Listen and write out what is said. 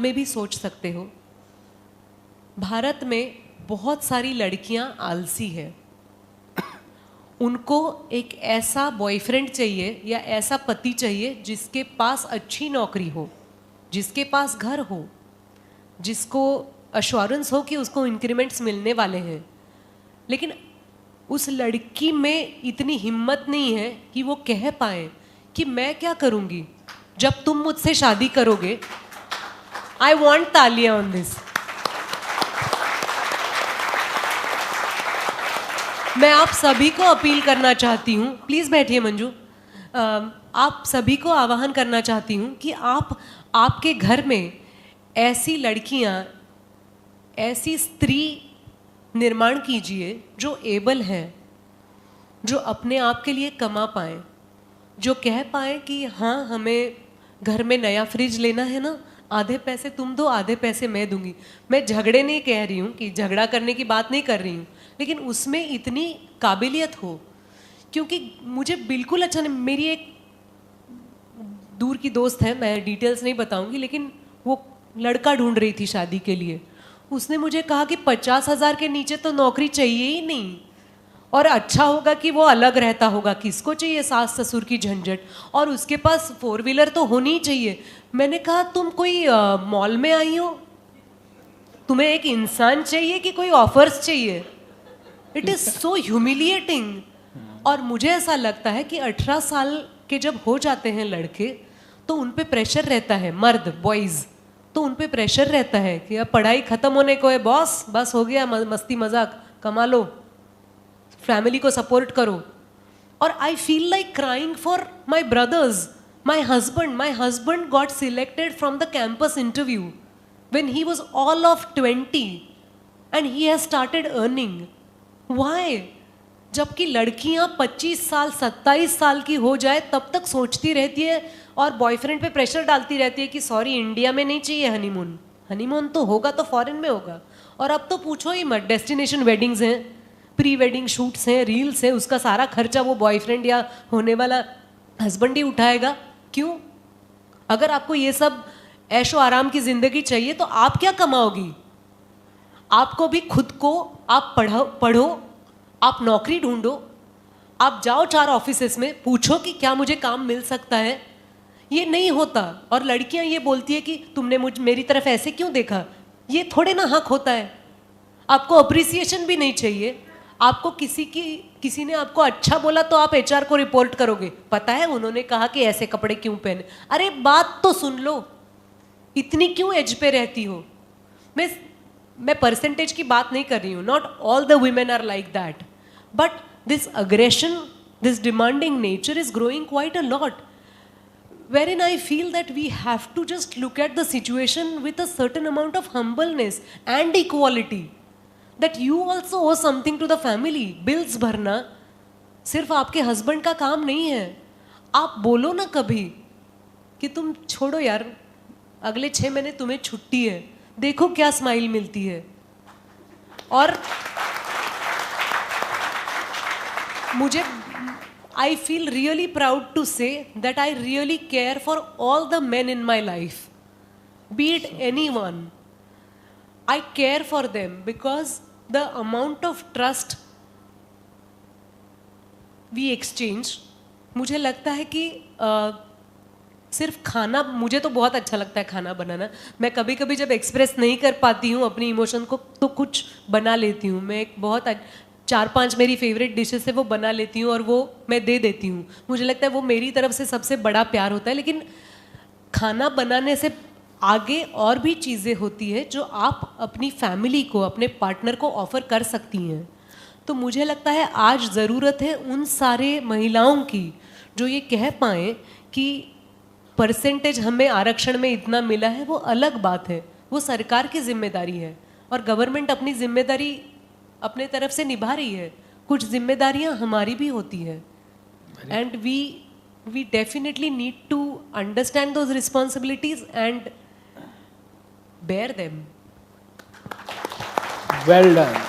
में भी सोच सकते हो। भारत में बहुत सारी लड़कियां आलसी है, उनको एक ऐसा बॉयफ्रेंड चाहिए या ऐसा पति चाहिए जिसके पास अच्छी नौकरी हो, जिसके पास घर हो, जिसको अश्योरेंस हो कि उसको इंक्रीमेंट्स मिलने वाले हैं। लेकिन उस लड़की में इतनी हिम्मत नहीं है कि वो कह पाए कि मैं क्या करूंगी जब तुम मुझसे शादी करोगे। आई वॉन्ट तालियां ऑन दिस। मैं आप सभी को अपील करना चाहती हूँ, प्लीज़ बैठिए मंजू, आप सभी को आह्वान करना चाहती हूँ कि आप आपके घर में ऐसी लड़कियाँ, ऐसी स्त्री निर्माण कीजिए जो एबल है, जो अपने आप के लिए कमा पाए, जो कह पाए कि हाँ हमें घर में नया फ्रिज लेना है ना, आधे पैसे तुम दो आधे पैसे मैं दूंगी। मैं झगड़े नहीं कह रही हूँ कि झगड़ा करने की बात नहीं कर रही हूँ, लेकिन उसमें इतनी काबिलियत हो। क्योंकि मुझे बिल्कुल अच्छा नहीं, मेरी एक दूर की दोस्त है, मैं डिटेल्स नहीं बताऊंगी, लेकिन वो लड़का ढूंढ रही थी शादी के लिए। उसने मुझे कहा कि 50,000 के नीचे तो नौकरी चाहिए ही नहीं, और अच्छा होगा कि वो अलग रहता होगा, किसको चाहिए सास ससुर की झंझट, और उसके पास 4 व्हीलर तो होनी ही चाहिए। मैंने कहा तुम कोई मॉल में आई हो, तुम्हें एक इंसान चाहिए कि कोई ऑफर्स चाहिए? It is so humiliating. और मुझे ऐसा लगता है कि 18 साल के जब हो जाते हैं लड़के, तो उन पे प्रेशर रहता है, मर्द बॉयज, तो उन पे प्रेशर रहता है कि अब पढ़ाई खत्म होने को है बॉस, बस हो गया, मस्ती मजाक कमा लो, फैमिली को सपोर्ट करो। और I feel like crying for my brothers, my husband got selected from the campus interview when he was all of 20 and he has started earning. Why? जबकि लड़कियां 25 साल 27 साल की हो जाए तब तक सोचती रहती है और बॉयफ्रेंड पे प्रेशर डालती रहती है कि सॉरी इंडिया में नहीं चाहिए हनीमून, हनीमून तो होगा तो फॉरेन में होगा। और अब तो पूछो ही मत, डेस्टिनेशन वेडिंग्स हैं, प्री वेडिंग शूट्स हैं, रील्स हैं, उसका सारा खर्चा वो बॉयफ्रेंड या होने वाला हस्बैंड ही उठाएगा। क्यों? अगर आपको ये सब ऐशो आराम की जिंदगी चाहिए तो आप क्या कमाओगी? आपको भी खुद को आप पढ़ो, आप नौकरी ढूंढो, आप जाओ 4 ऑफिसेस में, पूछो कि क्या मुझे काम मिल सकता है। ये नहीं होता। और लड़कियां ये बोलती है कि तुमने मेरी तरफ ऐसे क्यों देखा। ये थोड़े ना हक होता है। आपको अप्रिसिएशन भी नहीं चाहिए। आपको किसी ने आपको अच्छा बोला तो आप HR को रिपोर्ट करोगे, पता है उन्होंने कहा कि ऐसे कपड़े क्यों पहने। अरे बात तो सुन लो, इतनी क्यों एज पे रहती हो? मैं परसेंटेज की बात नहीं कर रही हूँ, not all the women are like that, but this aggression, this demanding nature is growing quite a lot, wherein I feel that we have to just look at the situation with a certain amount of humbleness and equality, that you also owe something to the family. Bills भरना सिर्फ आपके husband का काम नहीं है। आप बोलो ना कभी कि तुम छोड़ो यार, अगले 6 महीने तुम्हें छुट्टी है, देखो क्या स्माइल मिलती है। और मुझे I feel really proud to say that I really care for all the men in my life, be it anyone. I care for them because the amount of trust we exchange, मुझे लगता है कि सिर्फ खाना, मुझे तो बहुत अच्छा लगता है खाना बनाना। मैं कभी कभी जब एक्सप्रेस नहीं कर पाती हूँ अपनी इमोशन को तो कुछ बना लेती हूँ। मैं एक बहुत 4-5 मेरी फेवरेट डिशेस है वो बना लेती हूँ और वो मैं दे देती हूँ। मुझे लगता है वो मेरी तरफ से सबसे बड़ा प्यार होता है। लेकिन खाना बनाने से आगे और भी चीज़ें होती है जो आप अपनी फैमिली को, अपने पार्टनर को ऑफर कर सकती हैं। तो मुझे लगता है आज ज़रूरत है उन सारे महिलाओं की जो ये कह पाएँ कि परसेंटेज हमें आरक्षण में इतना मिला है, वो अलग बात है, वो सरकार की जिम्मेदारी है और गवर्नमेंट अपनी जिम्मेदारी अपने तरफ से निभा रही है। कुछ जिम्मेदारियां हमारी भी होती है and we definitely need to understand those responsibilities and bear them. Well done.